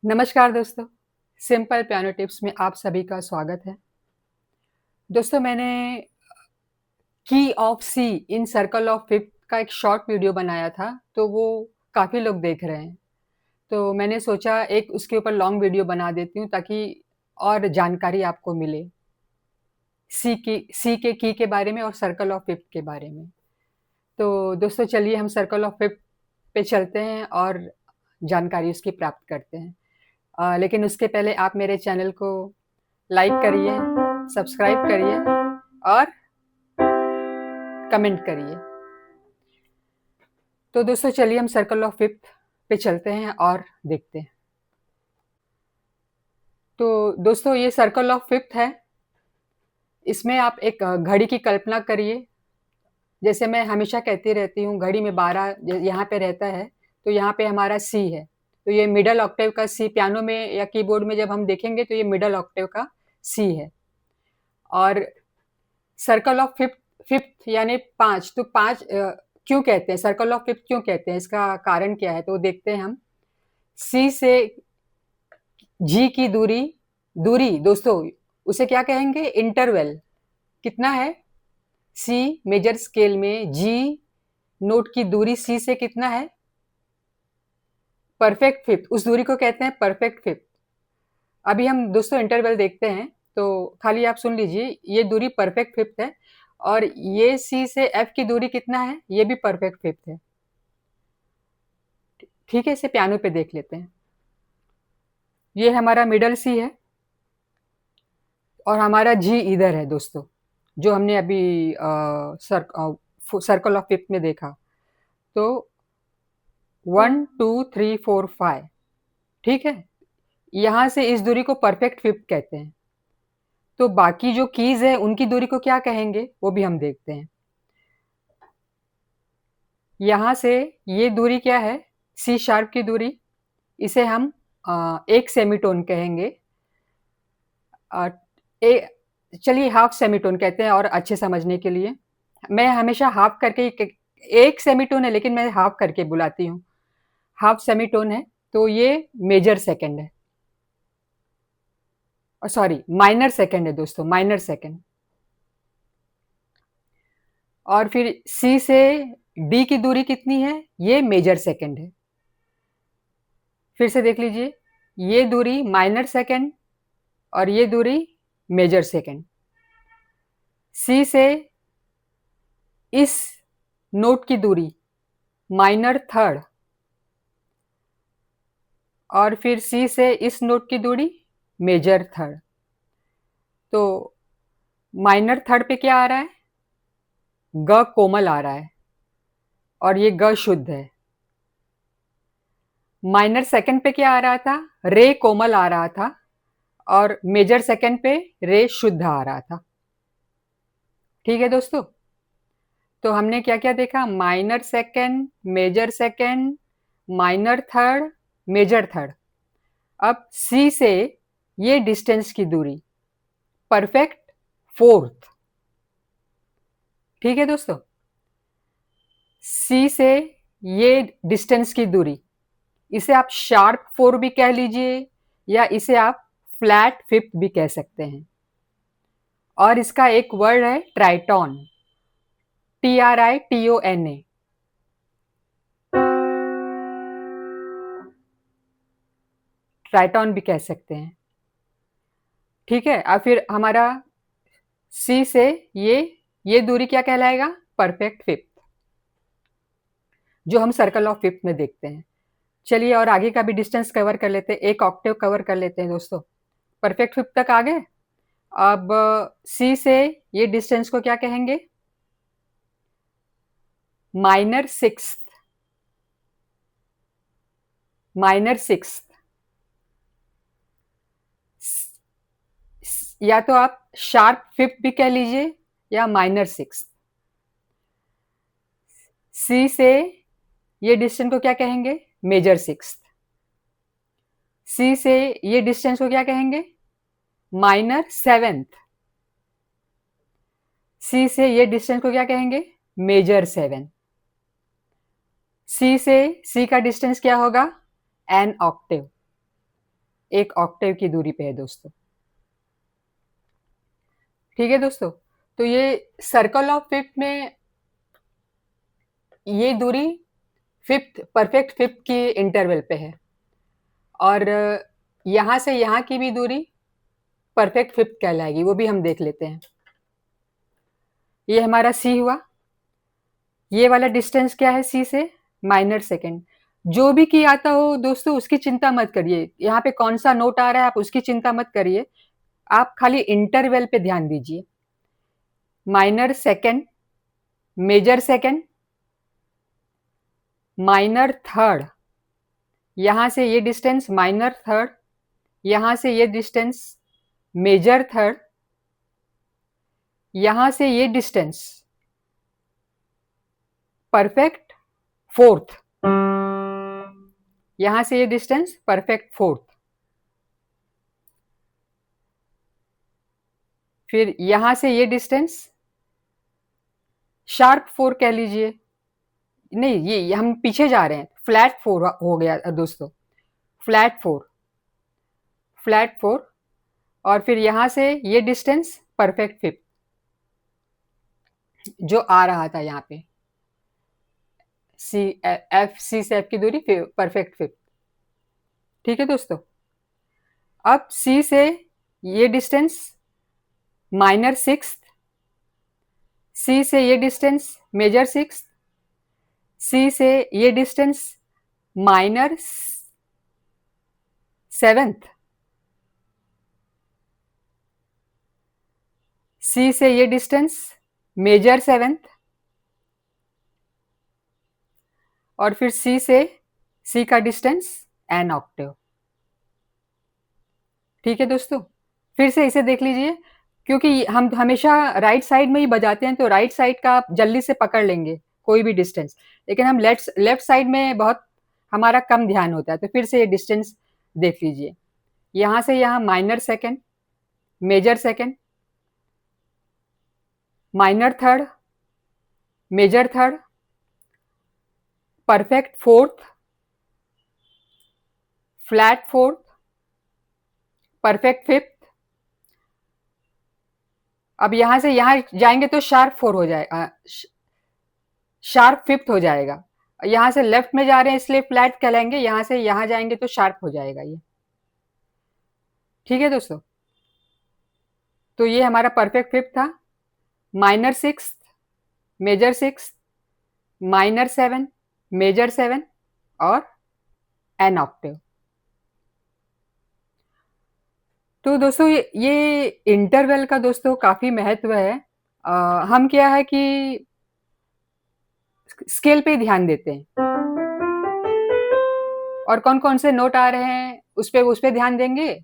नमस्कार दोस्तों, simple piano tips में आप सभी का स्वागत है। दोस्तों मैंने key of C in circle of fifth का एक शॉर्ट वीडियो बनाया था, तो वो काफ़ी लोग देख रहे हैं। तो मैंने सोचा एक उसके ऊपर लॉन्ग वीडियो बना देती हूँ ताकि और जानकारी आपको मिले। सी के की के बारे में और सर्कल ऑफ फिफ्थ के बारे में। तो दोस्तों चलिए हम सर्कल ऑफ फिफ्थ पे चलते हैं और जानकारी उसकी प्राप्त करते हैं। लेकिन उसके पहले आप मेरे चैनल को लाइक करिए, सब्सक्राइब करिए और कमेंट करिए। तो दोस्तों चलिए हम सर्कल ऑफ फिफ्थ पे चलते हैं और देखते हैं। तो दोस्तों ये सर्कल ऑफ फिफ्थ है। इसमें आप एक घड़ी की कल्पना करिए। जैसे मैं हमेशा कहती रहती हूँ घड़ी में 12 यहाँ पे रहता है, तो यहाँ पे हमारा सी है। तो ये मिडल ऑक्टेव का सी, पियानो में या कीबोर्ड में जब हम देखेंगे तो ये मिडल ऑक्टेव का सी है। और सर्कल ऑफ फिफ्थ फिफ्थ यानी 5, तो 5 क्यों कहते हैं, सर्कल ऑफ फिफ्थ क्यों कहते हैं, इसका कारण क्या है, तो देखते हैं हम। सी से जी की दूरी, दूरी दोस्तों उसे क्या कहेंगे, इंटरवल। कितना है, सी मेजर स्केल में जी नोट की दूरी सी से कितना है, परफेक्ट फिफ्थ, उस दूरी को कहते हैं परफेक्ट फिफ्थ। अभी हम दोस्तों इंटरवल देखते हैं, तो खाली आप सुन लीजिए, ये दूरी परफेक्ट फिफ्थ है। और ये सी से एफ की दूरी कितना है, ये भी परफेक्ट फिफ्थ है। ठीक है, इसे पियानो पे देख लेते हैं। ये हमारा मिडल सी है और हमारा जी इधर है दोस्तों, जो हमने अभी सर्कल ऑफ फिफ्थ में देखा। तो 1 2 3 4 5, ठीक है। यहां से इस दूरी को परफेक्ट फिफ्थ कहते हैं। तो बाकी जो कीज है उनकी दूरी को क्या कहेंगे वो भी हम देखते हैं। यहां से ये दूरी क्या है, सी शार्प की दूरी, इसे हम एक सेमीटोन कहेंगे। अ, ए चलिए हाफ सेमीटोन कहते हैं और अच्छे समझने के लिए। मैं हमेशा हाफ करके एक सेमीटोन है लेकिन मैं हाफ करके बुलाती हूँ। हाफ सेमीटोन है, तो ये मेजर सेकंड है, सॉरी माइनर सेकंड है दोस्तों, माइनर सेकंड। और फिर सी से डी की दूरी कितनी है, ये मेजर सेकंड है। फिर से देख लीजिए, ये दूरी माइनर सेकंड और ये दूरी मेजर सेकंड। सी से इस नोट की दूरी माइनर थर्ड और फिर सी से इस नोट की दूरी मेजर थर्ड। तो माइनर थर्ड पे क्या आ रहा है, ग कोमल आ रहा है और ये ग शुद्ध है। माइनर सेकंड पे क्या आ रहा था, रे कोमल आ रहा था और मेजर सेकंड पे रे शुद्ध आ रहा था। ठीक है दोस्तों, तो हमने क्या क्या देखा, minor second, major second, minor third, major third. अब सी से ये डिस्टेंस की दूरी परफेक्ट फोर्थ। ठीक है दोस्तों, सी से ये डिस्टेंस की दूरी, इसे आप शार्प फोर भी कह लीजिए या इसे आप फ्लैट फिफ्थ भी कह सकते हैं। और इसका एक वर्ड है ट्राइटॉन, TRITON। ट्राइटॉन भी कह सकते हैं। ठीक है, अब फिर हमारा सी से ये दूरी क्या कहलाएगा, परफेक्ट फिफ्थ, जो हम सर्कल ऑफ फिफ्थ में देखते हैं। चलिए और आगे का भी डिस्टेंस कवर कर लेते हैं, एक ऑक्टेव कवर कर लेते हैं दोस्तों। परफेक्ट फिफ्थ तक आ गए। अब सी से ये डिस्टेंस को क्या कहेंगे, माइनर सिक्स, माइनर सिक्स। या तो आप शार्प फिफ्थ भी कह लीजिए या माइनर सिक्स। सी से ये डिस्टेंस को क्या कहेंगे, मेजर सिक्स। सी से ये डिस्टेंस को क्या कहेंगे, माइनर सेवेंथ। सी से ये डिस्टेंस को क्या कहेंगे, मेजर सेवन। सी से सी का डिस्टेंस क्या होगा, एन ऑक्टेव। 1 ऑक्टेव की दूरी पे है दोस्तों। ठीक है दोस्तों? तो ये सर्कल ऑफ फिफ्थ में ये दूरी फिफ्थ परफेक्ट फिफ्थ की इंटरवल पे है और यहाँ से यहाँ की भी दूरी परफेक्ट फिफ्थ कहलाएगी, वो भी हम देख लेते हैं। ये हमारा सी हुआ। ये वाला डिस्टेंस क्या है सी से? Minor second. जो भी की आता हो दोस्तों उसकी चिंता मत करिए, यहाँ पे कौन सा नोट आ रहा है आप उसकी चिंता मत करिए, आप खाली इंटरवल पे ध्यान दीजिए। Minor second, major second, minor third, यहाँ से ये डिस्टेंस माइनर थर्ड, यहाँ से ये डिस्टेंस मेजर थर्ड, यहाँ से ये डिस्टेंस परफेक्ट फोर्थ, यहाँ से ये डिस्टेंस परफेक्ट फोर्थ, फिर यहाँ से ये डिस्टेंस शार्प फोर कह लीजिए। नहीं, ये हम पीछे जा रहे हैं, फ्लैट फोर हो गया दोस्तों, फ्लैट फोर, फ्लैट फोर, और फिर यहाँ से ये डिस्टेंस परफेक्ट फिफ्थ जो आ रहा था यहाँ पे, सी एफ सी से एफ की दूरी परफेक्ट फिफ्थ। ठीक है दोस्तों? अब सी से ये डिस्टेंस माइनर सिक्स, सी से ये डिस्टेंस मेजर सिक्स, सी से ये डिस्टेंस माइनर सेवेंथ, सी से ये डिस्टेंस मेजर सेवेंथ, और फिर सी से सी का डिस्टेंस एन ऑक्टेव। ठीक है दोस्तों? फिर से इसे देख लीजिए, क्योंकि हम हमेशा राइट साइड में ही बजाते हैं तो राइट साइड का आप जल्दी से पकड़ लेंगे कोई भी डिस्टेंस, लेकिन हम लेफ्ट साइड में बहुत हमारा कम ध्यान होता है। तो फिर से ये डिस्टेंस देख लीजिए, यहाँ से यहाँ minor second, major second, minor third, major third, perfect fourth, flat fourth, perfect fifth. अब यहाँ से यहाँ जाएंगे तो शार्प फोर हो जाएगा, शार्प फिफ्थ हो जाएगा। यहाँ से लेफ्ट में जा रहे हैं इसलिए फ्लैट कहलाएंगे, यहाँ से यहाँ जाएंगे तो शार्प हो जाएगा ये। ठीक है दोस्तों? तो ये हमारा परफेक्ट फिफ्थ था। Minor six, major six, minor seven, major seven और एन ऑक्टेव। तो दोस्तों ये इंटरवल का दोस्तों काफी महत्व है। हम क्या है कि स्केल पे ध्यान देते हैं और कौन कौन से नोट आ रहे हैं उस पे ध्यान देंगे,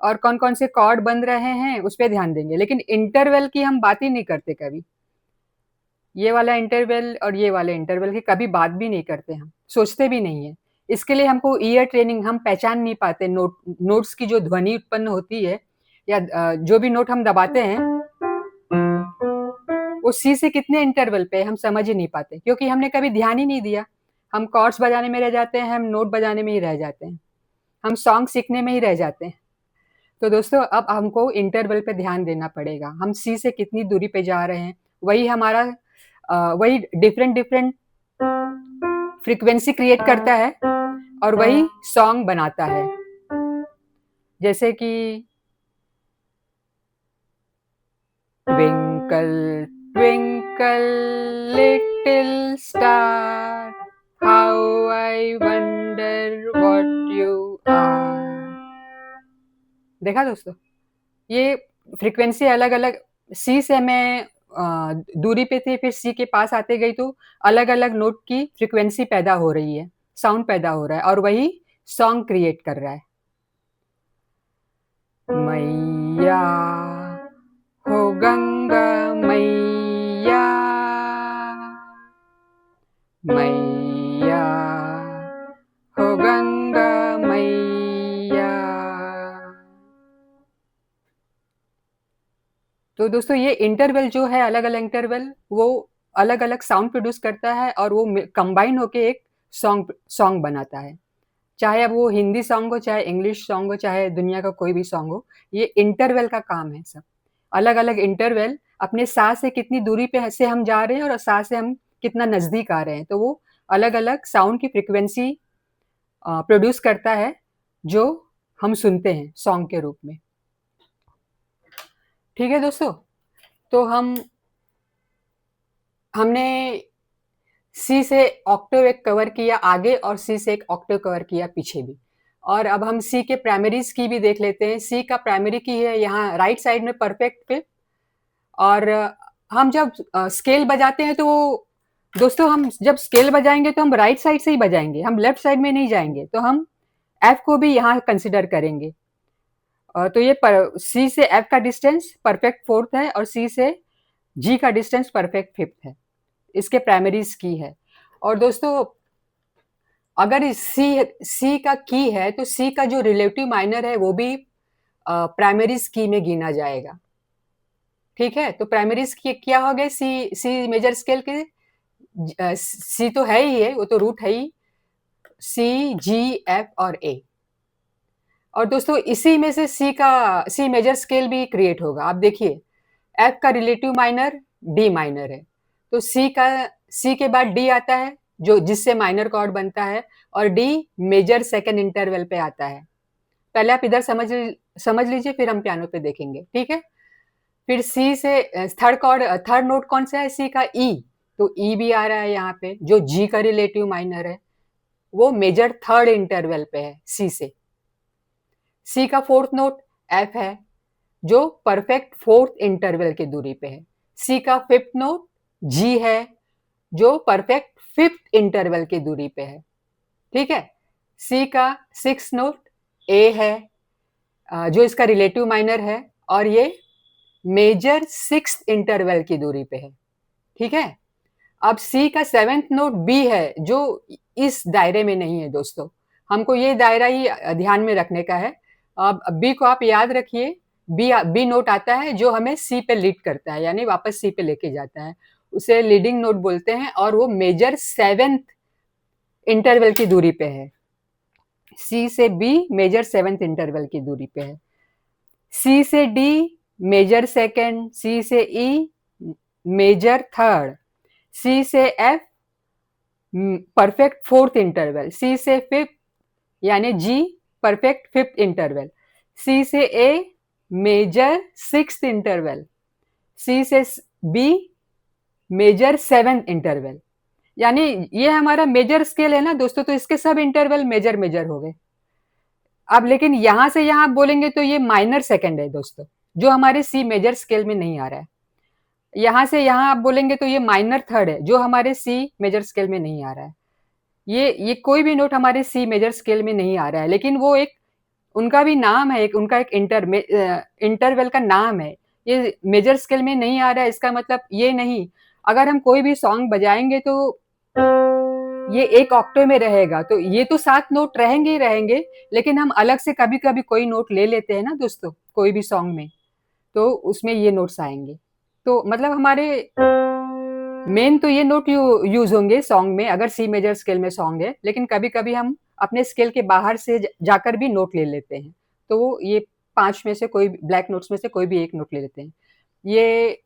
और कौन कौन से कॉर्ड बन रहे हैं उस पे ध्यान देंगे, लेकिन इंटरवल की हम बात ही नहीं करते कभी। ये वाला इंटरवल और ये वाले इंटरवल की कभी बात भी नहीं करते, हम सोचते भी नहीं है। इसके लिए हमको ईयर ट्रेनिंग, हम पहचान नहीं पाते नोट्स की जो ध्वनि उत्पन्न होती है या जो भी नोट हम दबाते हैं वो सी से कितने इंटरवल पे हम समझ ही नहीं पाते, क्योंकि हमने कभी ध्यान ही नहीं दिया। हम कॉर्ड्स बजाने में रह जाते हैं, हम नोट बजाने में ही रह जाते हैं, हम सॉन्ग सीखने में ही रह जाते हैं। तो दोस्तों अब हमको इंटरवल पे ध्यान देना पड़ेगा, हम सी से कितनी दूरी पे जा रहे हैं, वही हमारा वही डिफरेंट डिफरेंट फ्रीक्वेंसी क्रिएट करता है और वही सॉन्ग बनाता है। जैसे कि twinkle twinkle little star, how I wonder what you are. देखा दोस्तों? ये फ्रीक्वेंसी अलग अलग, सी से मैं दूरी पे थी, फिर सी के पास आते गई तो अलग अलग नोट की फ्रीक्वेंसी पैदा हो रही है, साउंड पैदा हो रहा है और वही सॉन्ग क्रिएट कर रहा है। मैया हो गंगा मैया, मैया हो गंगा मैया। तो दोस्तों ये इंटरवल जो है, अलग अलग इंटरवल वो अलग अलग साउंड प्रोड्यूस करता है और वो कंबाइन होके एक सॉन्ग सॉन्ग बनाता है। चाहे अब वो हिंदी सॉन्ग हो, चाहे इंग्लिश सॉन्ग हो, चाहे दुनिया का कोई भी सॉन्ग हो, ये इंटरवल का काम है सब। अलग-अलग इंटरवल अपने सा से कितनी दूरी पे से हम जा रहे हैं और सा से हम कितना नज़दीक आ रहे हैं, तो वो अलग-अलग साउंड की फ्रीक्वेंसी प्रोड्यूस करता है, जो हम सुनते हैं सॉन्ग के रूप में। ठीक है दोस्तों? तो हमने सी से ऑक्टेव एक कवर किया आगे और सी से एक ऑक्टेव कवर किया पीछे भी। और अब हम सी के प्राइमरीज की भी देख लेते हैं। सी का प्राइमरी की है यहाँ राइट साइड में परफेक्ट फिफ्थ। और हम जब स्केल बजाते हैं तो दोस्तों हम जब स्केल बजाएंगे तो हम राइट साइड से ही बजाएंगे, हम लेफ्ट साइड में नहीं जाएंगे। तो हम एफ को भी यहाँ कंसिडर करेंगे। तो ये सी से एफ का डिस्टेंस परफेक्ट फोर्थ है और सी से जी का डिस्टेंस परफेक्ट फिफ्थ है। इसके प्राइमरीज की है। और दोस्तों अगर सी का की है तो सी का जो रिलेटिव माइनर है वो भी प्राइमरीज की में गिना जाएगा। ठीक है, तो प्राइमरीज की क्या हो गए, सी मेजर स्केल के सी तो है ही है, वो तो रूट है ही, सी जी एफ और ए। और दोस्तों इसी में से सी मेजर स्केल भी क्रिएट होगा। आप देखिए एफ का रिलेटिव माइनर डी माइनर है, तो सी के बाद डी आता है जो जिससे माइनर कॉर्ड बनता है, और डी मेजर सेकंड इंटरवल पे आता है। पहले आप इधर समझ लीजिए, फिर हम पियानो पे देखेंगे। ठीक है, फिर सी से थर्ड नोट कौन सा है, सी का ई, तो ई भी आ रहा है यहाँ पे जो जी का रिलेटिव माइनर है, वो मेजर थर्ड इंटरवल पे है सी से। सी का फोर्थ नोट एफ है जो परफेक्ट फोर्थ इंटरवल की दूरी पे है। सी का फिफ्थ नोट जी है जो परफेक्ट फिफ्थ इंटरवल की दूरी पे है। ठीक है, सी का सिक्स नोट ए है जो इसका रिलेटिव माइनर है और ये मेजर सिक्स इंटरवल की दूरी पे है। ठीक है, अब सी का सेवेंथ नोट बी है जो इस दायरे में नहीं है दोस्तों, हमको ये दायरा ही ध्यान में रखने का है। अब बी को आप याद रखिए, बी नोट आता है जो हमें सी पे लीड करता है, यानी वापस सी पे लेके जाता है, उसे लीडिंग नोट बोलते हैं और वो मेजर सेवेंथ इंटरवल की दूरी पे है। सी से बी मेजर सेवेंथ इंटरवल की दूरी पे है। सी से डी मेजर सेकेंड, सी से ई मेजर थर्ड, सी से एफ परफेक्ट फोर्थ इंटरवल, सी से फिफ्थ यानी जी परफेक्ट फिफ्थ इंटरवल, सी से ए मेजर सिक्स्थ इंटरवल, सी से बी मेजर सेवेंथ इंटरवल। यानी ये हमारा मेजर स्केल है ना दोस्तों, तो इसके सब इंटरवल मेजर मेजर हो गए। अब लेकिन यहां से यहां आप बोलेंगे तो ये माइनर सेकंड है दोस्तों, जो हमारे सी मेजर स्केल में नहीं आ रहा है। यहां से यहां आप बोलेंगे तो ये माइनर थर्ड है जो हमारे सी मेजर स्केल में नहीं आ रहा है। ये कोई भी नोट हमारे सी मेजर स्केल में नहीं आ रहा है, लेकिन वो एक उनका भी नाम है, उनका एक इंटरवल का नाम है। ये मेजर स्केल में नहीं आ रहा है इसका मतलब ये नहीं, अगर हम कोई भी सॉन्ग बजाएंगे तो ये एक ऑक्टेव में रहेगा, तो ये तो 7 नोट रहेंगे ही रहेंगे, लेकिन हम अलग से कभी कभी कोई नोट ले लेते हैं ना दोस्तों कोई भी सॉन्ग में, तो उसमें ये नोट्स आएंगे। तो मतलब हमारे मेन तो ये नोट यूज होंगे सॉन्ग में अगर सी मेजर स्केल में सॉन्ग है, लेकिन कभी कभी हम अपने स्केल के बाहर से जाकर भी नोट ले लेते हैं, तो वो ये 5 में से कोई ब्लैक नोट्स में से कोई भी एक नोट ले लेते हैं। ये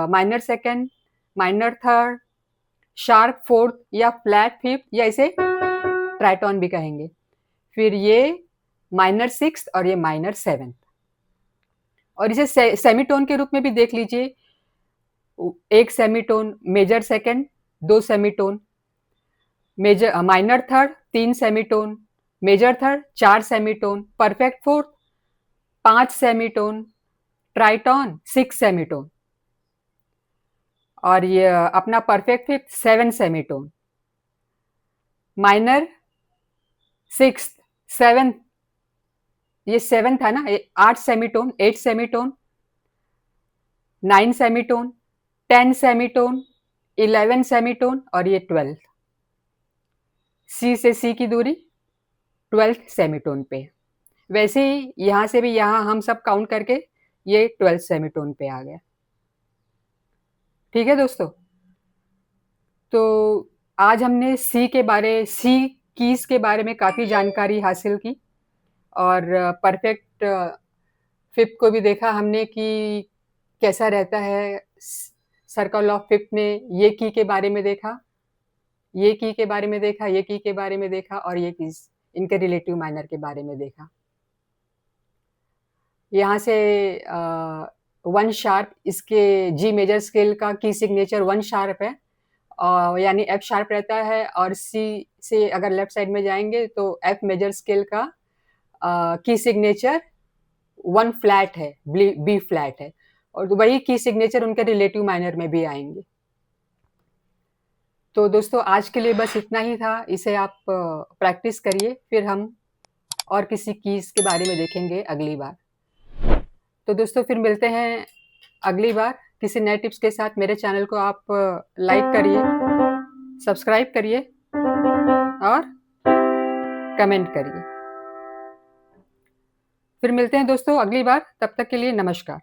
minor second, minor third, sharp fourth या फ्लैट फिफ्थ या इसे ट्राइटोन भी कहेंगे। फिर ये माइनर सिक्स और ये माइनर सेवेंथ, और इसे सेमीटोन के रूप में भी देख लीजिए। एक semitone major second, 2 semitone, major minor third 3 semitone, major third 4 semitone, perfect fourth 5 semitone, tritone 6 semitone, और ये अपना perfect fifth 7 semitone, minor six seventh, ये सेवन था ना, 8 semitone, 8 semitone, 9 semitone, 10 semitone, 11 semitone और ये 12। सी से सी की दूरी 12 सेमीटोन पे। वैसे ही यहां से भी यहां हम सब काउंट करके ये 12 सेमीटोन पे आ गया। ठीक है दोस्तों, तो आज हमने सी कीज़ के बारे में काफ़ी जानकारी हासिल की और परफेक्ट फिफ्थ को भी देखा हमने कि कैसा रहता है। सर्कल ऑफ फिफ्थ में ये की के बारे में देखा, ये की के बारे में देखा, ये की के बारे में देखा और ये कीज़ इनके रिलेटिव माइनर के बारे में देखा। यहाँ से 1 शार्प इसके जी मेजर स्केल का की सिग्नेचर 1 शार्प है यानी एफ शार्प रहता है और सी से अगर लेफ्ट साइड में जाएंगे तो एफ मेजर स्केल का की सिग्नेचर 1 फ्लैट है, बी फ्लैट है और वही की सिग्नेचर उनके रिलेटिव माइनर में भी आएंगे। तो दोस्तों आज के लिए बस इतना ही था। इसे आप प्रैक्टिस करिए, फिर हम और किसी कीज़ के बारे में देखेंगे अगली बार। तो दोस्तों फिर मिलते हैं अगली बार किसी नए टिप्स के साथ। मेरे चैनल को आप लाइक करिए, सब्सक्राइब करिए और कमेंट करिए। फिर मिलते हैं दोस्तों अगली बार, तब तक के लिए नमस्कार।